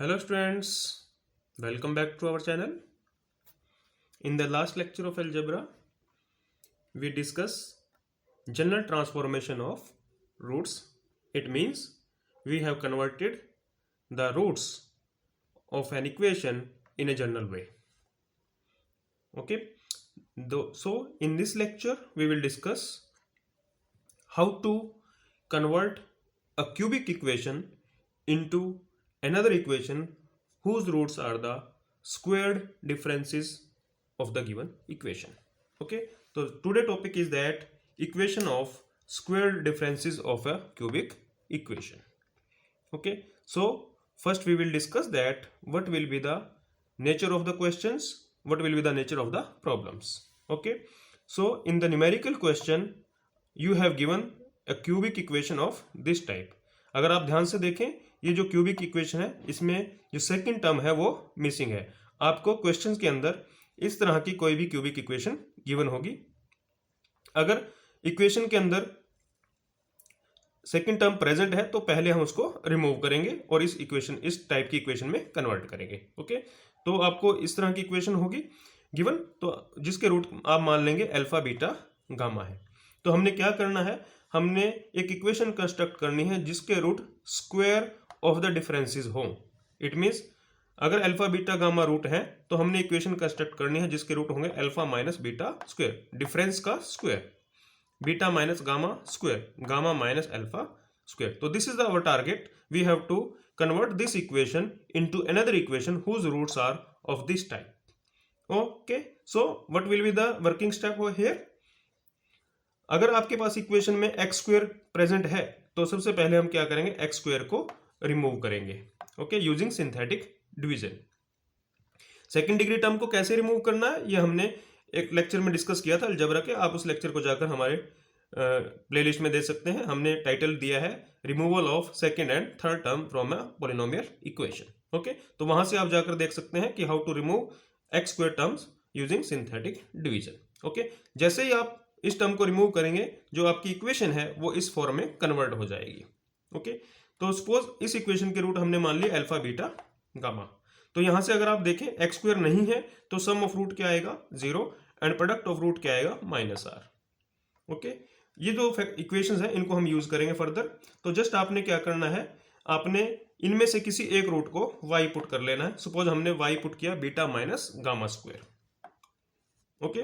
Hello students, welcome back to our channel. In the last lecture of algebra, we discuss general transformation of roots. It means we have converted the roots of an equation in a general way. Okay, so in this lecture, we will discuss how to convert a cubic equation into another equation whose roots are the squared differences of the given equation. Okay, so today topic is that equation of squared differences of a cubic equation. Okay, so first we will discuss that what will be the nature of the questions, what will be the nature of the problems. Okay, so in the numerical question you have given a cubic equation of this type. अगर आप ध्यान से देखें ये जो cubic equation है इसमें जो सेकंड टर्म है वो मिसिंग है. आपको क्वेश्चन के अंदर इस तरह की कोई भी क्यूबिक इक्वेशन गिवन होगी. अगर इक्वेशन के अंदर सेकंड टर्म प्रेजेंट है तो पहले हम उसको रिमूव करेंगे और इस टाइप की इक्वेशन में कन्वर्ट करेंगे. ओके, तो आपको इस तरह की इक्वेशन होगी गिवन, तो जिसके रूट आप मान लेंगे अल्फा बीटा गामा है. तो हमने क्या करना है, हमने एक इक्वेशन कंस्ट्रक्ट करनी है जिसके root square of the differences हो. इट मीन्स अगर अल्फा बीटा गामा रूट है तो हमने इक्वेशन कंस्ट्रक्ट करनी है जिसके रूट होंगे alpha minus beta square, difference का square, beta minus gamma square, gamma minus alpha square. तो this is our target. We have to convert this equation into another equation whose roots are of this type. Okay, so what will be the working step here. अगर आपके पास equation में x square present है तो सबसे पहले हम क्या करेंगे, एक्स स्क्वायर को रिमूव करेंगे. Okay, using synthetic division. Second degree term को कैसे रिमूव करना है ये हमने एक लेक्चर में डिस्कस किया था अलजेब्रा के. आप उस लेक्चर को जाकर हमारे प्लेलिस्ट में दे सकते हैं. हमने टाइटल दिया है removal of second and third term from a polynomial equation. Okay, तो वहां से आप जाकर देख सकते हैं कि how to remove x square terms using synthetic division. Okay, जैसे ही आप इस टर्म को रिमूव करेंगे जो आपकी इक्वेशन है वो इस फॉर्म में कन्वर्ट हो जाएगी. ओके, तो सपोज इस इक्वेशन के रूट हमने मान लिया अल्फा बीटा गामा. तो यहां से अगर आप देखें एक्स स्क्वायर नहीं है तो सम ऑफ रूट क्या आएगा, 0, एंड प्रोडक्ट ऑफ रूट क्या आएगा, माइनस आर. ओके, ये जो इक्वेशंस हैं इनको हम यूज करेंगे फर्दर. तो जस्ट आपने क्या करना है, आपने इनमें से किसी एक रूट को y पुट कर लेना है. सपोज हमने y पुट किया beta minus gamma square. Okay,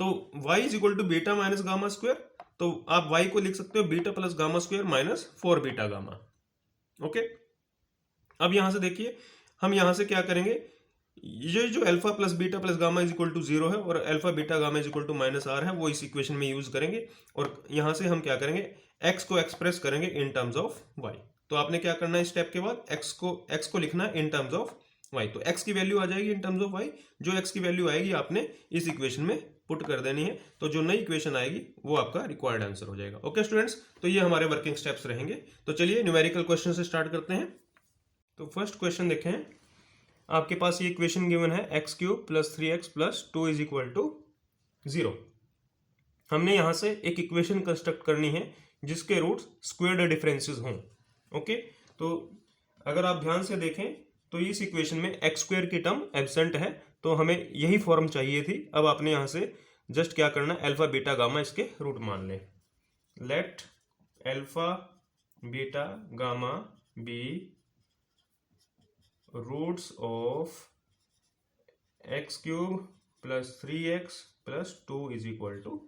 तो y is equal to beta minus gamma square. तो आप y को लिख सकते हो beta plus gamma square minus 4 beta gamma. Okay, अब यहां से देखिए हम यहां से क्या करेंगे, ये जो alpha plus beta plus gamma is equal to 0 है और alpha beta gamma is equal to minus r है वो इस इक्वेशन में यूज करेंगे. और यहां से हम क्या करेंगे, x को एक्सप्रेस करेंगे इन टर्म्स ऑफ y. तो आपने क्या करना है स्टेप के बाद, x को लिखना है इन टर्म्स ऑफ y. तो x की वैल्यू आ जाएगी इन टर्म्स ऑफ y. जो x की वैल्यू आएगी आपने इस इक्वेशन में पुट कर देनी है. तो जो नई इक्वेशन आएगी वो आपका रिक्वायर्ड आंसर हो जाएगा. ओके स्टूडेंट्स, तो ये हमारे वर्किंग स्टेप्स रहेंगे. तो चलिए न्यूमेरिकल क्वेश्चन से स्टार्ट करते हैं. तो फर्स्ट क्वेश्चन देखें, आपके पास ये इक्वेशन गिवन है x cube plus 3x plus 2 is equal to 0. हमने यहां से एक इक्वेशन कंस्ट्रक्ट करनी है जिसके रूट स्क्वायर्ड डिफरेंसेस हों. ओके, तो अगर आप ध्यान से देखें तो इस इक्वेशन में एक्स स्क्वायर की टर्म एब्सेंट है तो हमें यही फॉर्म चाहिए थी. अब आपने यहां से जस्ट क्या करना है, अल्फा बीटा गामा इसके रूट मान लें. Let alpha beta gamma be roots of x cube plus 3x plus 2 is equal to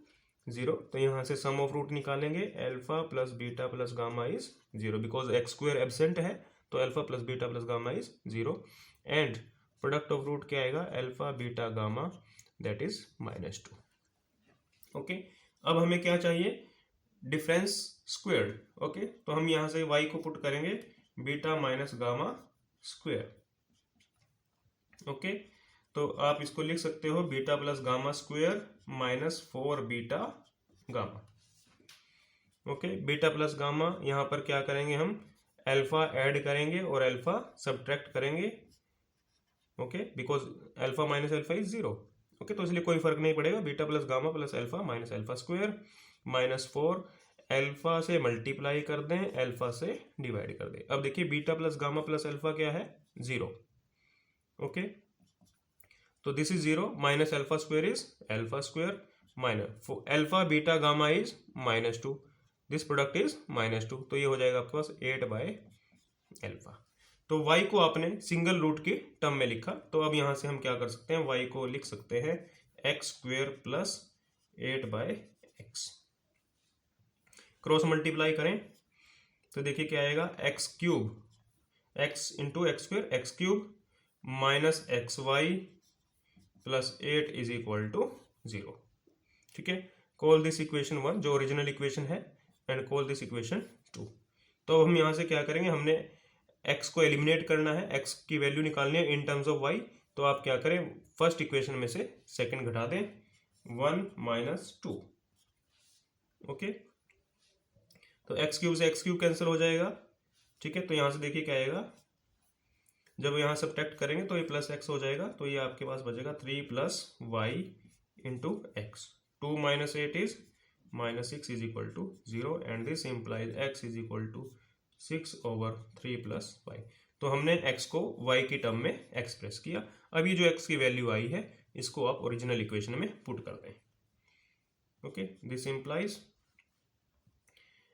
0. तो यहां से सम ऑफ रूट निकालेंगे, alpha plus beta plus gamma is 0 because x square absent है तो alpha plus beta plus gamma is 0. And product of root क्या आएगा, alpha beta gamma that is minus 2. Okay, अब हमें क्या चाहिए, डिफरेंस स्क्वायर्ड. ओके, तो हम यहां से y को पुट करेंगे beta minus gamma square. Okay, तो आप इसको लिख सकते हो beta plus gamma square minus 4 beta gamma. Okay, beta plus gamma यहां पर क्या करेंगे, हम अल्फा ऐड करेंगे और अल्फा सब्ट्रैक्ट करेंगे. Okay, because alpha minus alpha is 0. Okay, तो इसलिए कोई फर्क नहीं पड़ेगा. Beta plus gamma plus alpha minus alpha square minus 4 alpha से मल्टीप्लाई कर दें, अल्फा से डिवाइड कर दें। अब देखिए beta plus gamma plus alpha क्या है, 0। ओके, तो this is 0 minus alpha square is alpha square minus alpha beta gamma is -2, this product is -2, तो ये हो जाएगा आपके पास 8/अल्फा। तो y को आपने सिंगल रूट के टर्म में लिखा, तो अब यहां से हम क्या कर सकते हैं, y को लिख सकते हैं x² plus 8/x। Cross multiply करें तो देखिए क्या आएगा, x³ x into x² x³ minus xy plus 8 is equal to 0। ठीक है, कॉल दिस इक्वेशन 1 जो ओरिजिनल इक्वेशन है, एंड कॉल दिस इक्वेशन 2। तो हम यहां से क्या करेंगे, हमने x को एलिमिनेट करना है, x की वैल्यू निकालनी है इन टर्म्स ऑफ y। तो आप क्या करें, फर्स्ट इक्वेशन में से सेकंड घटा दें, 1 - 2। ओके, तो x³ से x³ कैंसिल हो जाएगा। ठीक है, तो यहां से देखिए क्या आएगा, जब यहां सब्ट्रैक्ट करेंगे तो ये प्लस x हो जाएगा, तो ये आपके पास बचेगा 3 + y into x। 2 - 8 is -6 is equal to 0, and this implies x is equal to 6/3 + y। तो हमने x को y की टर्म में एक्सप्रेस किया। अब ये जो x की वैल्यू आई है, इसको आप ओरिजिनल इक्वेशन में पुट कर दें। ओके, दिस इम्प्लाइज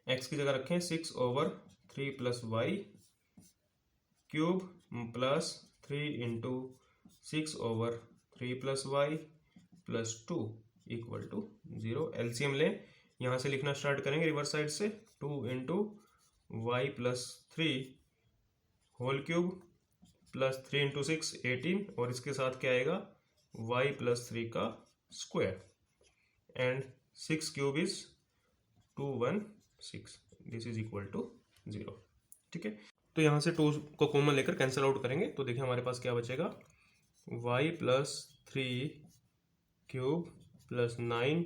x की जगह रखें 6/3 + y cube plus 3 into 6/3 + y plus 2 equal to 0। LCM लें, यहां से लिखना स्टार्ट करेंगे रिवर्स साइड से, 2 into y plus 3 whole cube plus 3 into 6 18, और इसके साथ क्या आएगा, y प्लस 3 का square, and 6³ is 216, this is equal to 0। ठीक है, तो यहाँ से 2 को कॉमन लेकर कैंसिल आउट करेंगे, तो देखिए हमारे पास क्या बचेगा, y plus 3³ plus 9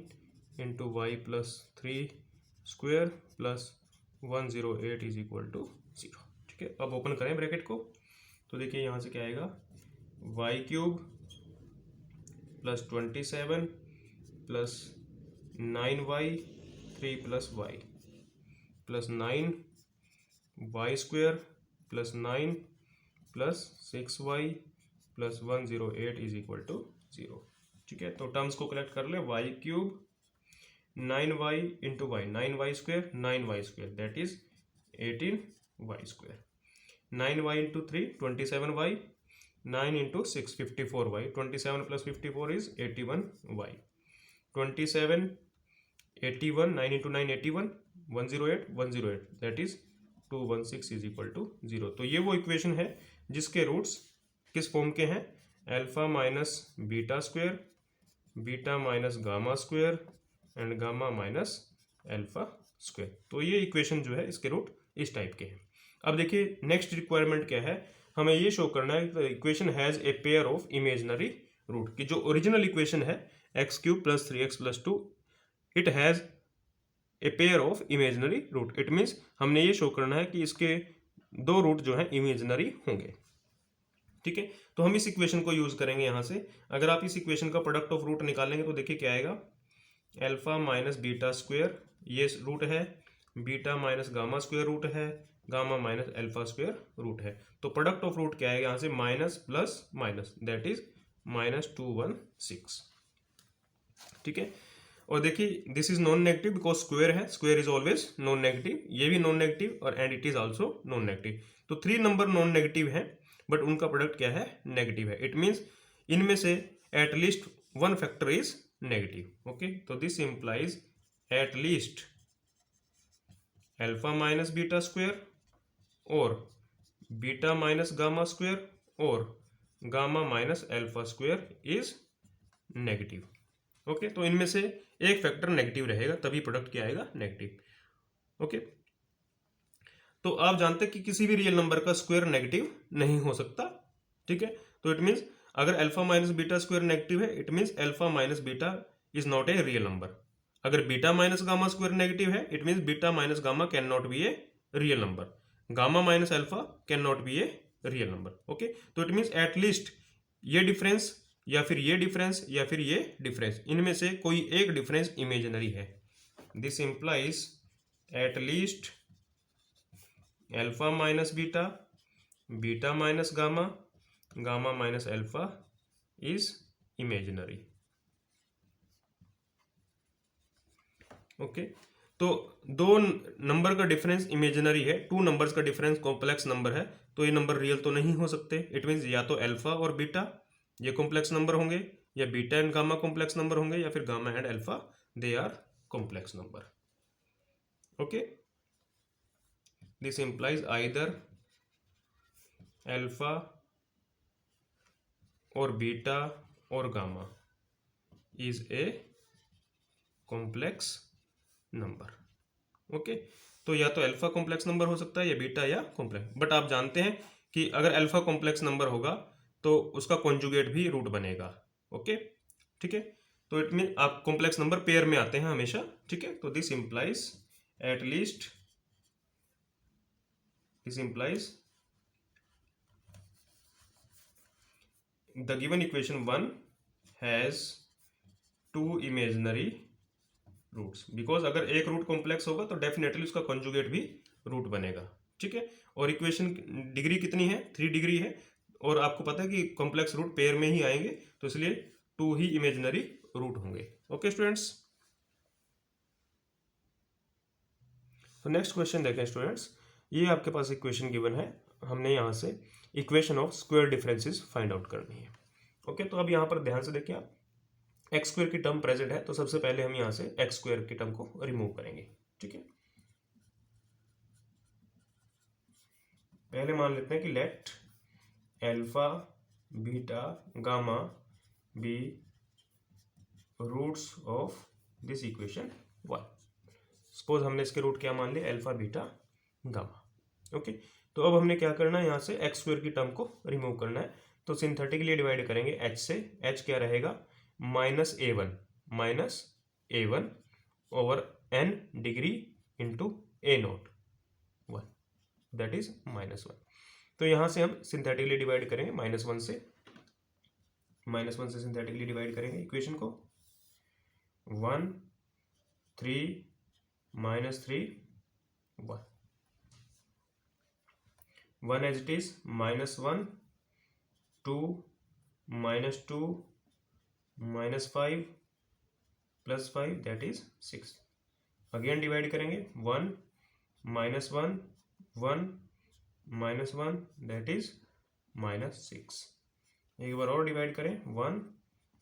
into y plus 3 square plus 108 is equal to 0। ठीक है, अब ओपन करें ब्रैकेट को, तो देखिए यहाँ से क्या आएगा, y³ plus 27 plus 9y 3 + y plus 9y square plus 9 plus 6y plus 108 is equal to 0। ठीक है, तो टर्म्स को कलेक्ट कर ले, y³ 9y into y 9y square 9y square that is 18y square, 9y into 3 27y, 9 into 6 54y, 27 plus 54 is 81y, 27 81 9 इंटू 9 81 108 that is 216 is equal to 0। तो ये वो इक्वेशन है जिसके रूट्स किस फॉर्म के हैं, alpha minus beta square, beta minus gamma square, and gamma minus alpha square. तो ये इक्वेशन जो है इसके रूट इस टाइप के हैं। अब देखिए नेक्स्ट रिक्वायरमेंट क्या है, हमें ये शो करना है the equation has a pair of imaginary root, की जो ओरिजिनल इक्वेशन है x³ plus 3x plus 2 it has a pair of imaginary root. It means हमने ये शो करना है कि इसके 2 रूट जो है इमेजिनरी होंगे। ठीक है, तो हम इस इक्वेशन को यूज करेंगे यहाँ से। अगर आप इस इक्वेशन का प्रोडक्ट ऑफ रूट निकालेंगे तो देखिए क्या आएगा, अल्फा माइनस बीटा स्क्वायर ये रूट है, beta minus gamma square root है, gamma minus alpha square root है। तो प्रोडक्ट ऑफ रूट क्या आएगा यहाँ से, minus plus minus that is -216। ठीक है, और देखिए this is non negative because square है, square is always non negative, ये भी नॉन नेगेटिव और and it is also non negative. तो 3 नंबर नॉन नेगेटिव है बट उनका प्रोडक्ट क्या है, नेगेटिव है। इट मीन्स इनमें से at least 1 factor is negative. Okay, तो this implies at least alpha minus beta square और बीटा माइनस गामा स्क्वायर और gamma minus alpha square is negative. Okay, तो इनमें से एक फैक्टर नेगेटिव रहेगा, तभी प्रोडक्ट क्या आएगा, नेगेटिव। ओके, तो आप जानते हैं कि किसी भी रियल नंबर का स्क्वायर नेगेटिव नहीं हो सकता। ठीक है, तो इट मीन्स अगर alpha minus beta square negative है, it means alpha minus beta is not a real number. अगर beta minus gamma square negative है, it means beta minus gamma can not be a real number, gamma minus alpha can not be a real number. Okay, तो it means at least ये difference या फिर ये difference या फिर ये difference, इनमें से कोई एक डिफरेंस इमेजिनरी है। This implies at least alpha minus beta, beta minus gamma, gamma minus alpha is imaginary. Okay, तो दो नंबर का डिफरेंस इमेजिनरी है, टू नंबर्स का डिफरेंस कॉम्प्लेक्स नंबर है, तो ये नंबर रियल तो नहीं हो सकते। इट मीन्स या तो अल्फा और बीटा ये कॉम्प्लेक्स नंबर होंगे, या beta and gamma complex number होंगे, या फिर gamma and alpha they are complex number. Okay, this implies either alpha और बीटा और gamma is a complex number. Okay, तो या तो अल्फा कॉम्प्लेक्स नंबर हो सकता है या बीटा या कॉम्प्लेक्स, बट आप जानते हैं कि अगर अल्फा कॉम्प्लेक्स नंबर होगा तो उसका कॉन्जुगेट भी रूट बनेगा। ओके, ठीक है, तो इट मीन आप कॉम्प्लेक्स नंबर पेयर में आते हैं हमेशा। ठीक है, तो this implies at least, this implies the given equation 1 has two imaginary roots, because अगर एक रूट कॉम्प्लेक्स होगा तो डेफिनेटली उसका कॉन्जुगेट भी रूट बनेगा। ठीक है, और इक्वेशन डिग्री कितनी है, 3 डिग्री है, और आपको पता है कि कॉम्प्लेक्स रूट पेयर में ही आएंगे, तो इसलिए 2 ही इमेजिनरी रूट होंगे। ओके स्टूडेंट्स, तो नेक्स्ट क्वेश्चन देखें स्टूडेंट्स। ये आपके पास इक्वेशन गिवन है, हमने यहाँ से equation of square differences find out करनी है। ओके, तो अब यहाँ पर ध्यान से देखिए आप, एक्स स्क्वायर की टर्म प्रेजेंट है, तो सबसे पहले हम यहाँ से एक्स स्क्वायर की टर्म को रिमूव करेंगे। ठीक है, पहले मान लेते हैं कि let alpha beta gamma be roots of this equation 1। Suppose हमने इसके रूट क्या मान लिए, अल्फा बीटा गामा। ओके, तो अब हमने क्या करना है, यहाँ से एक्स स्क्वायर की टर्म को रिमूव करना है, तो सिंथेटिकली डिवाइड करेंगे एच से। एच क्या रहेगा, minus a one over n degree into a nought 1, that is -1। तो यहाँ से हम सिंथेटिकली डिवाइड करेंगे -1 से, सिंथेटिकली डिवाइड करेंगे इक्वेशन को। 1 3 -3 1, 1 as it is, -1 2 -2 -5 +5 that is 6। Again divide करेंगे 1 -1 1 -1 दैट इज -6। एक बार और डिवाइड करें, 1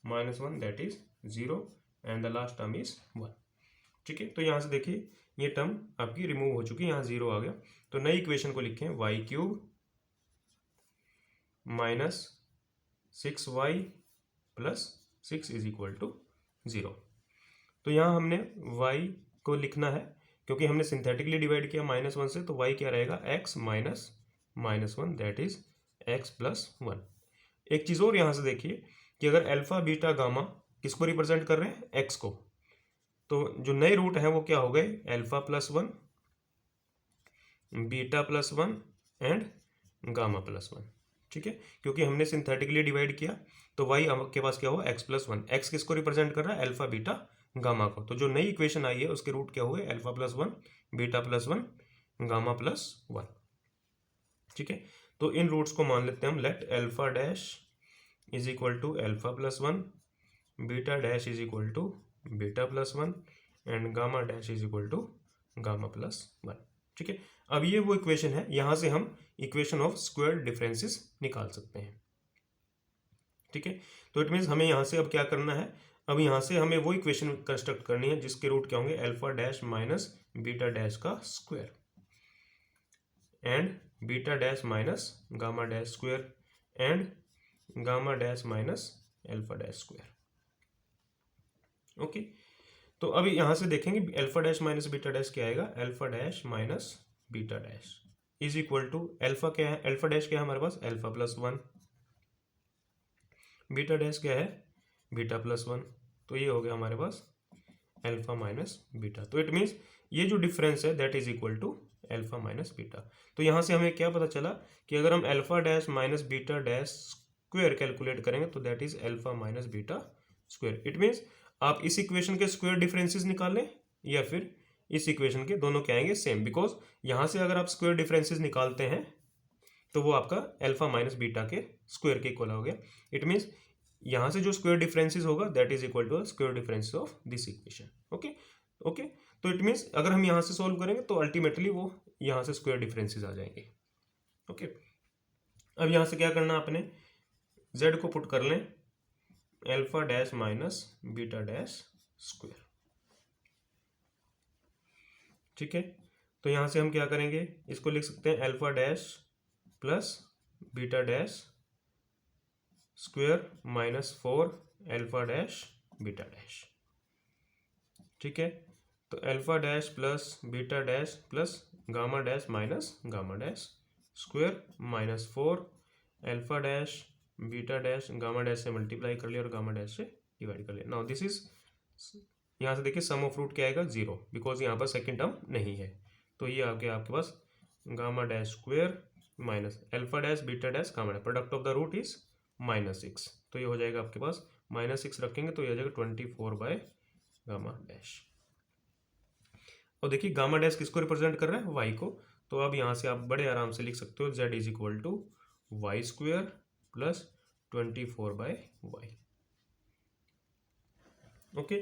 -1 that is 0 and the last term is 1। ठीक है, तो यहाँ से देखिए ये टर्म आपकी रिमूव हो चुकी है, यहाँ 0 आ गया, तो नई इक्वेशन को लिखें y³ -6y + 6 is equal to 0। तो यहाँ हमने y को लिखना है, क्योंकि हमने सिंथेटिकली डिवाइड किया -1 से, तो y क्या रहेगा, x -1 दैट इज x + 1। एक चीज़ और यहाँ से देखिए कि अगर अल्फा बीटा गामा किसको रिप्रेजेंट कर रहे हैं, x को, तो जो नए रूट हैं वो क्या हो गए, अल्फा +1 बीटा +1 एंड गामा +1। ठीक है, क्योंकि हमने सिंथेटिकली डिवाइड किया, तो y आपके पास क्या हुआ, x + 1। x किसको रिप्रेजेंट कर रहा है, अल्फा बीटा गामा को। तो जो नई इक्वेशन आई है उसके रूट क्या हुए, अल्फा +1 बीटा +1 गामा +1। ठीक है, तो इन रूट्स को मान लेते हैं हम, let alpha dash is equal to alpha +1, beta dash is equal to beta +1 and gamma dash is equal to gamma +1। ठीक है, अब ये वो इक्वेशन है, यहाँ से हम इक्वेशन ऑफ स्क्वायर डिफरेंसेस निकाल सकते हैं। ठीक है, तो इट मीन्स हमें यहाँ से अब क्या करना है, अब यहाँ से हमें वो इक्वेशन कंस्ट्रक्ट करनी है जिसके रूट क्या होंगे, alpha dash minus beta dash का square and beta dash minus gamma dash square and gamma dash minus alpha dash square. Okay, तो अभी यहाँ से देखेंगे alpha dash minus beta dash क्या आएगा, alpha dash minus beta dash is equal to alpha क्या है, अल्फा डैश क्या है हमारे पास, अल्फा +1, बीटा डैश क्या है, बीटा +1, तो ये हो गया हमारे पास अल्फा माइनस बीटा। तो इट मीन्स ये जो डिफरेंस है that is equal to alpha minus beta. तो यहाँ से हमें क्या पता चला कि अगर हम alpha dash minus beta dash square calculate करेंगे तो that is alpha minus beta square. It means आप इस इक्वेशन के स्क्वायर डिफरेंसेस निकाल लें या फिर इस इक्वेशन के दोनों क्या आएंगे सेम, बिकॉज यहाँ से अगर आप स्क्वायर डिफरेंसेस निकालते हैं तो वो आपका अल्फा माइनस बीटा के स्क्वायर के इक्वल हो गया। इट मीन्स यहाँ से जो स्क्वायर डिफरेंसेस होगा that is equal to square differences of this equation. Okay okay, तो इट मीन्स अगर हम यहाँ से सॉल्व करेंगे तो अल्टीमेटली वो यहाँ से स्क्वायर डिफरेंसेस आ जाएंगे। ओके, अब यहाँ से क्या करना आपने, z को पुट कर लें alpha dash minus beta dash square. ठीक है, तो यहाँ से हम क्या करेंगे, इसको लिख सकते हैं alpha dash plus beta dash square minus 4 alpha dash beta dash. ठीक है, तो alpha dash plus beta dash plus gamma dash minus gamma dash square minus 4 alpha dash beta dash gamma dash से मल्टीप्लाई कर लिया और gamma dash से divide कर लिया। नाउ दिस इज, यहाँ से देखिए सम ऑफ रूट क्या आएगा 0, बिकॉज यहाँ पर सेकेंड टर्म नहीं है। तो ये आपके पास gamma dash square minus alpha dash beta dash gamma dash, product of the root is -6, तो ये हो जाएगा आपके पास -6 रखेंगे तो ये हो जाएगा 24 बाय गामा डैश। और देखिए गामा डैश किसको रिप्रेजेंट कर रहा है, वाई को, तो अब यहाँ से आप बड़े आराम से लिख सकते हो z is equal to y square plus 24 by y. Okay,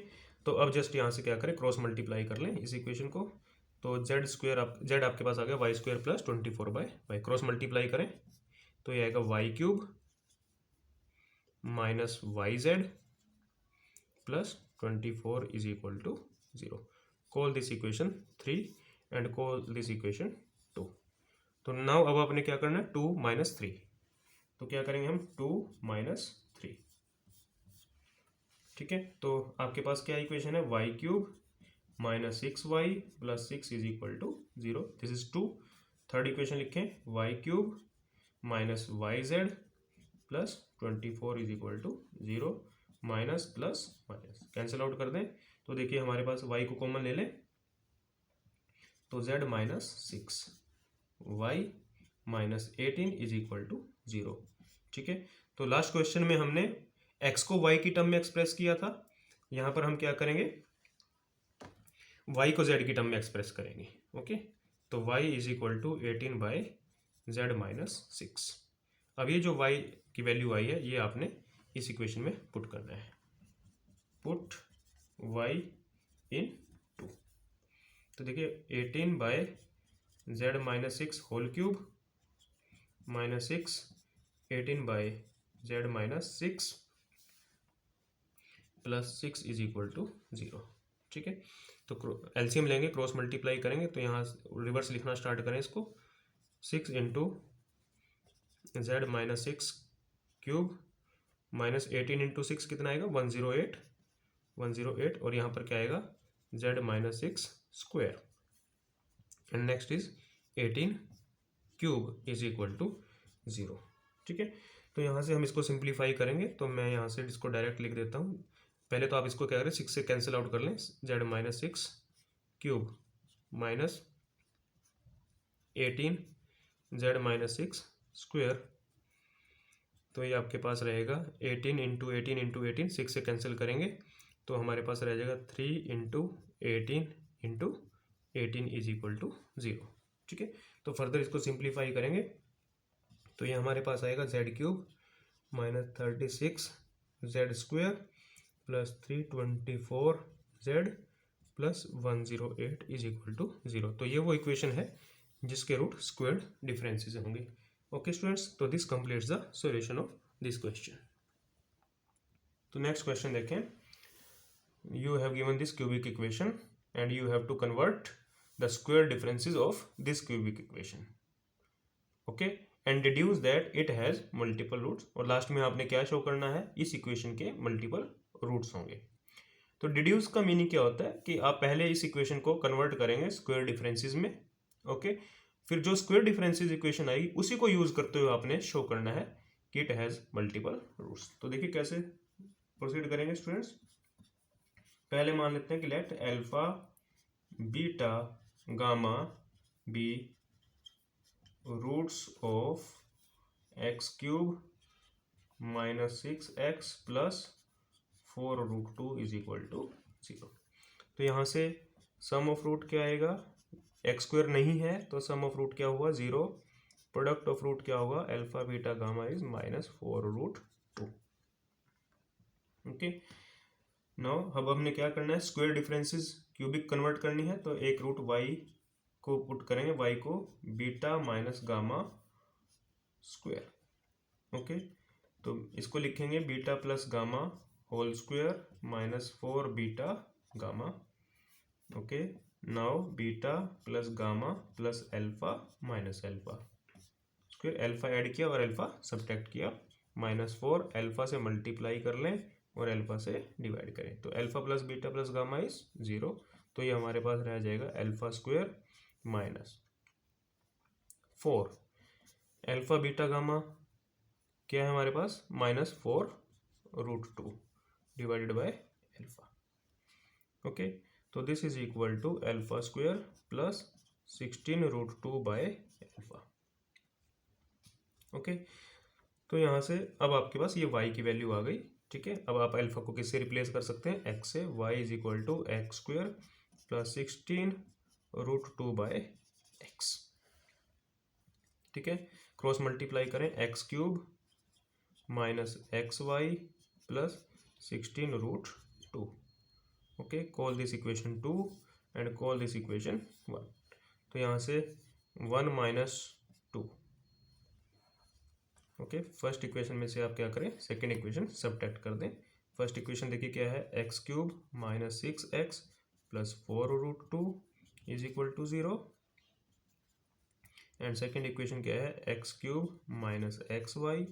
तो अब जस्ट यहाँ से क्या करें, क्रॉस मल्टीप्लाई कर लें इस इक्वेशन को, तो z स्क्वायर z आपके पास आ गया y square plus 24 by y, cross multiply करें तो ये आएगा y cube minus y z plus 24 is equal to 0। Call this equation 3 and call this equation 2। तो नाउ अब आपने क्या करना है, 2 माइनस 3, तो क्या करेंगे हम 2 माइनस 3। ठीक है, तो आपके पास क्या इक्वेशन है, y cube minus 6y plus 6 is equal to 0, this is 2। Third equation लिखें y cube minus y z plus 24 is equal to 0, minus plus minus cancel out कर दें तो देखिए हमारे पास y को कॉमन ले लें तो z minus 6 y minus 18 is equal to 0। ठीक है, तो लास्ट क्वेश्चन में हमने x को y की टर्म में एक्सप्रेस किया था, यहाँ पर हम क्या करेंगे, y को z की टर्म में एक्सप्रेस करेंगे। ओके, तो y is equal to 18 by z minus 6। अब ये जो y की वैल्यू आई है ये आपने इस इक्वेशन में पुट करना है, पुट y इन 2। तो देखिए 18 by z minus 6 whole cube minus 6, 18 by z minus 6 plus 6 is equal to 0। ठीक है, तो एलसीएम लेंगे, क्रॉस मल्टीप्लाई करेंगे, तो यहाँ रिवर्स लिखना स्टार्ट करें इसको, 6 into Z minus 6 cube minus 18 into 6 कितना आएगा 108, 108, और यहाँ पर क्या आएगा z minus 6 square and next is 18 cube is equal to 0। ठीक है, तो यहाँ से हम इसको सिंप्लीफाई करेंगे, तो मैं यहाँ से इसको डायरेक्ट लिख देता हूँ। पहले तो आप इसको क्या करें, 6 से कैंसिल आउट कर लें, Z minus 6 cube minus 18 Z minus 6 square, तो ये आपके पास रहेगा 18 इंटू 18 इंटू 18, 6 से कैंसिल करेंगे तो हमारे पास रह जाएगा 3 into 18 into 18 is equal to 0। ठीक है, तो फर्दर इसको सिंप्लीफाई करेंगे तो ये हमारे पास आएगा z cube minus 36 z square plus 324 z plus 108 is equal to 0। तो ये वो इक्वेशन है जिसके रूट स्क्वायर्ड डिफरेंसेस होंगे। ओके स्टूडेंट्स, तो this completes the solution of this question. तो नेक्स्ट क्वेश्चन देखें, you have given this cubic equation and you have to convert the square differences of this cubic equation. Okay, and deduce that it has multiple roots, और last में आपने क्या show करना है, इस equation के multiple roots होंगे। तो डिड्यूस का मीनिंग क्या होता है कि आप पहले इस इक्वेशन को कन्वर्ट करेंगे स्क्वायर डिफरेंसेस में। ओके, फिर जो स्क्वायर डिफरेंसेस इक्वेशन आएगी उसी को यूज करते हुए आपने शो करना है कि इट हैज मल्टीपल रूट्स। तो देखिए कैसे प्रोसीड करेंगे स्टूडेंट्स। पहले मान लेते हैं कि let alpha beta gamma be roots of x cube minus 6x plus 4 root 2 is equal to 0। तो यहाँ से सम ऑफ रूट क्या आएगा, एक्स स्क्वायर नहीं है तो सम ऑफ रूट क्या हुआ 0, प्रोडक्ट ऑफ रूट क्या होगा alpha beta gamma is -4√2। Okay, now अब हमने क्या करना है, स्क्वायर डिफरेंसेस क्यूबिक कन्वर्ट करनी है, तो एक रूट वाई को पुट करेंगे, वाई को beta minus gamma square. Okay, तो इसको लिखेंगे beta plus gamma whole square -4 beta gamma. Okay, now beta plus gamma plus alpha minus alpha square, alpha add किया और अल्फा सब्ट्रैक्ट किया, -4 अल्फा से मल्टीप्लाई कर लें और अल्फा से डिवाइड करें, तो alpha plus beta plus gamma is 0, तो ये हमारे पास रह जाएगा alpha square -4 alpha beta gamma क्या है हमारे पास -4√2 डिवाइडेड बाय अल्फा। ओके, तो this is equal to alpha square plus 16√2 by alpha. Okay, तो यहाँ से अब आपके पास ये y की वैल्यू आ गई। ठीक है, अब आप अल्फा को किससे रिप्लेस कर सकते हैं, x से, y is equal to x square plus 16√2 by x. ठीक है, क्रॉस मल्टीप्लाई करें, x³ minus XY plus 16√2। Okay, call this equation 2 and call this equation 1। तो यहाँ से 1 - 2। ओके, फर्स्ट इक्वेशन में से आप क्या करें, सेकेंड इक्वेशन सब्ट्रैक्ट कर दें। फर्स्ट इक्वेशन देखिए क्या है, x³ minus 6x plus 4√2 is equal to 0, and second equation क्या है, x³ minus XY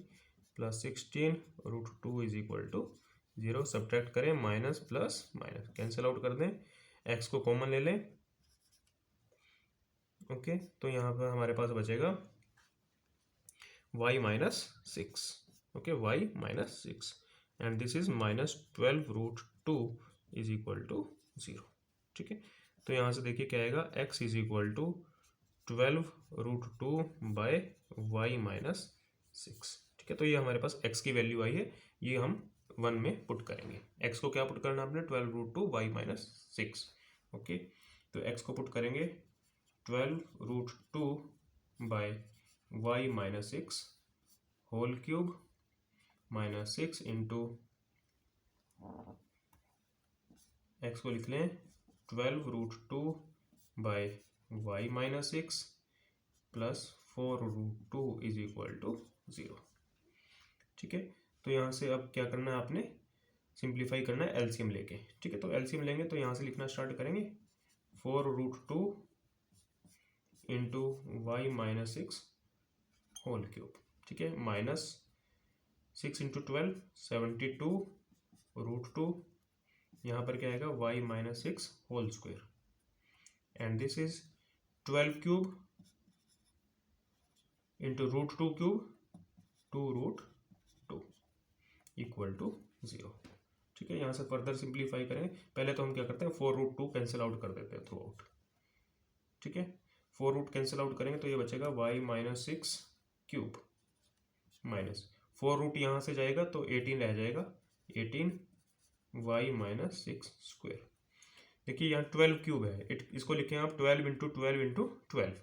plus 16√2 is equal to 0। Subtract करें, minus plus minus cancel out कर दें, x को कॉमन ले लें। ओके, तो यहाँ पर हमारे पास बचेगा y -6। Okay, y -6 and this is -12√2 is equal to 0। ठीक है, तो यहाँ से देखिए क्या आएगा, x is equal to 12√2 by y -6। ठीक है, तो ये हमारे पास x की वैल्यू आई है, ये हम 1 में पुट करेंगे। x को क्या पुट करना है आपने, 12√2 y -6। ओके, तो x को पुट करेंगे 12√2 by y -6 whole cube -6 into x को लिख लें 12√2 by y -6 plus 4√2 is equal to 0। ठीक है, तो यहाँ से अब क्या करना है, आपने सिंप्लीफाई करना है एलसीएम लेके। ठीक है, तो एलसीएम लेंगे तो यहाँ से लिखना स्टार्ट करेंगे 4√2 इंटू y -6 होल क्यूब। ठीक है, -6 इंटू 12 72√2, यहाँ पर क्या आएगा y -6 whole square, and this is 12³ into √2 cube 2√2 equal to 0। ठीक है, यहाँ से फर्दर सिंप्लीफाई करें, पहले तो हम क्या करते हैं 4√2 कैंसिल आउट कर देते हैं थ्रू आउट। ठीक है, 4 कैंसिल आउट करेंगे तो ये बचेगा y -6 क्यूब माइनस 4 यहाँ से जाएगा तो 18 रह जाएगा, 18 y -6 स्क्वायर। देखिए यहाँ 12³ है, इसको लिखें आप 12 इंटू 12 इंटू 12।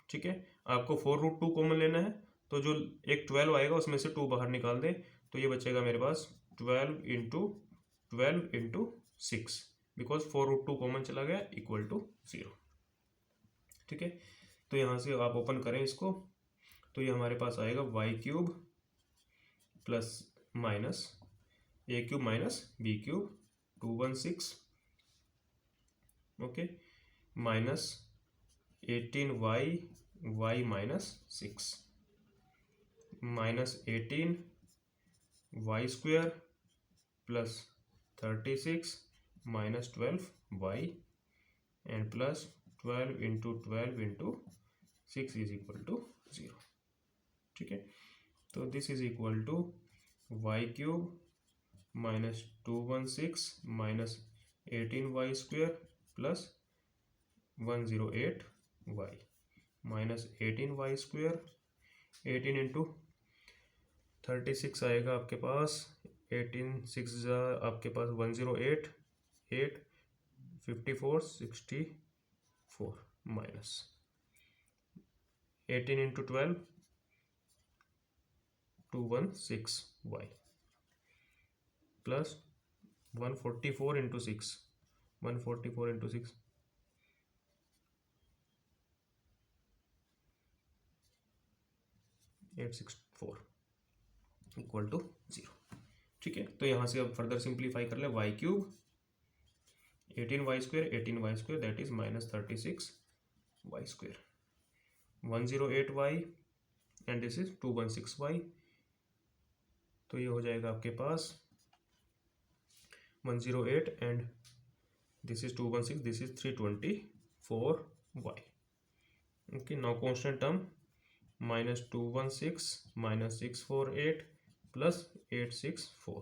ठीक है, आपको 4√2 कॉमन लेना है, तो जो एक 12 आएगा उसमें से 2 बाहर निकाल दें, तो ये बचेगा मेरे पास 12 इंटू 12 इंटू 6, बिकॉज 4√2 कॉमन चला गया इक्वल टू 0। ठीक है, तो यहाँ से आप ओपन करें इसको, तो ये हमारे पास आएगा y³ plus minus a³ minus b³ 216। Okay, minus 18y -6 minus 18y square plus 36 minus 12y and plus 12 into 12 into 6 is equal to 0। ठीक है, तो this is equal to y³ -216 minus 18y square plus 108y minus 18y square, 18 into 36 आएगा आपके पास, 18 6 आपके पास 108, 8 54 64 minus 18 into 12 216y plus 144 into 6 144 into 6 864 equal to 0। ठीक है, तो यहाँ से अब फर्दर सिंप्लीफाई कर ले, y cube 18y² that is -36y², 108y and this is 216y, तो ये हो जाएगा आपके पास 108 and this is 216, this is 324y। Okay, now constant term -216 -648 plus 864,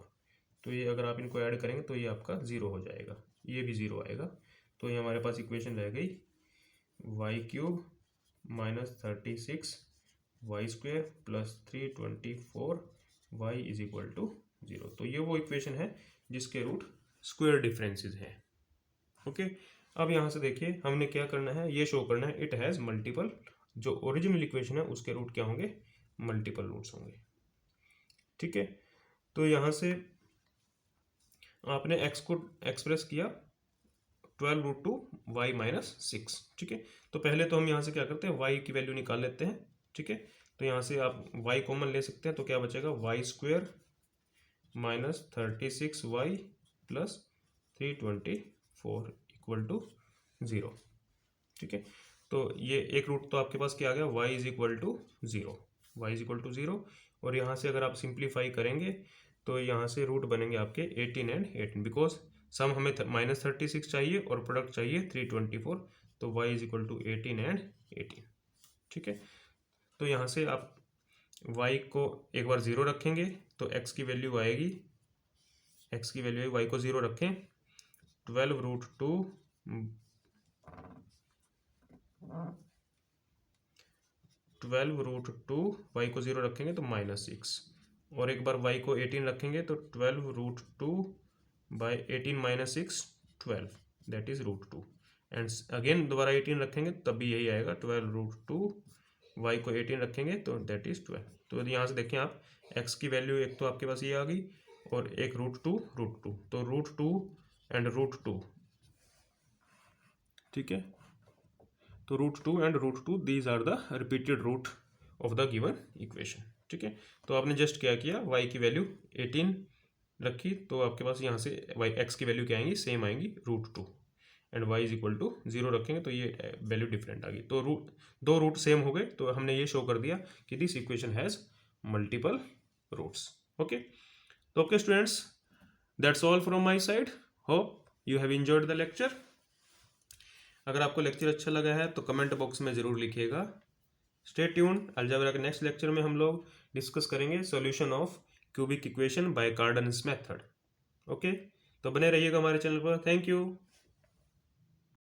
तो ये अगर आप इनको ऐड करेंगे तो ये आपका 0 हो जाएगा, ये भी 0 आएगा। तो ये हमारे पास इक्वेशन रह गई y³ -36y² plus 324y is equal to 0। तो ये वो इक्वेशन है जिसके रूट स्क्वायर डिफरेंसेस हैं। ओके, अब यहाँ से देखिए हमने क्या करना है, ये शो करना है इट हैज़ मल्टीपल, जो ओरिजिनल इक्वेशन है उसके रूट क्या होंगे, मल्टीपल रूट्स होंगे। ठीक है, तो यहाँ से आपने x को एक्सप्रेस किया 12√2y -6। ठीक है, तो पहले तो हम यहाँ से क्या करते हैं, y की वैल्यू निकाल लेते हैं। ठीक है, तो यहाँ से आप y कॉमन ले सकते हैं, तो क्या बचेगा y² -36y plus 324 equal to 0। ठीक है, तो ये एक रूट तो आपके पास क्या आ गया, y इज इक्वल टू 0, और यहाँ से अगर आप सिंप्लीफाई करेंगे तो यहाँ से रूट बनेंगे आपके 18 एंड 18, बिकॉज सम हमें -36 चाहिए और प्रोडक्ट चाहिए 324, तो y is equal to 18 and 18। ठीक है, तो यहाँ से आप y को एक बार 0 रखेंगे तो x की वैल्यू आएगी, y को 0 रखें 12√2 y को 0 रखेंगे तो -6, और एक बार y को 18 रखेंगे तो 12√2 by 18 - 6 12 that is √2, and again दोबारा 18 रखेंगे तब भी यही आएगा 12√2, y को 18 रखेंगे तो दैट इज 12। तो यहाँ से देखें आप x की वैल्यू एक तो आपके पास ये आ गई और एक √2, तो √2 एंड √2। ठीक है, तो √2 and √2 these are the repeated root of the given equation. ठीक है, तो आपने जस्ट क्या किया, y की वैल्यू 18 रखी, तो आपके पास यहाँ से x की वैल्यू क्या आएंगी, सेम आएंगी √2, and y is equal to 0 रखेंगे तो ये वैल्यू डिफरेंट आ गई, तो दो रूट सेम हो गए, तो हमने ये शो कर दिया कि this equation has multiple roots. Okay, तो okay students, that's all from my side, hope you have enjoyed the lecture. अगर आपको लेक्चर अच्छा लगा है तो कमेंट बॉक्स में ज़रूर लिखिएगा। स्टे ट्यून्ड, अलजेब्रा के नेक्स्ट लेक्चर में हम लोग डिस्कस करेंगे solution of cubic equation by Cardan's method. Okay, तो बने रहिएगा हमारे चैनल पर। Thank you.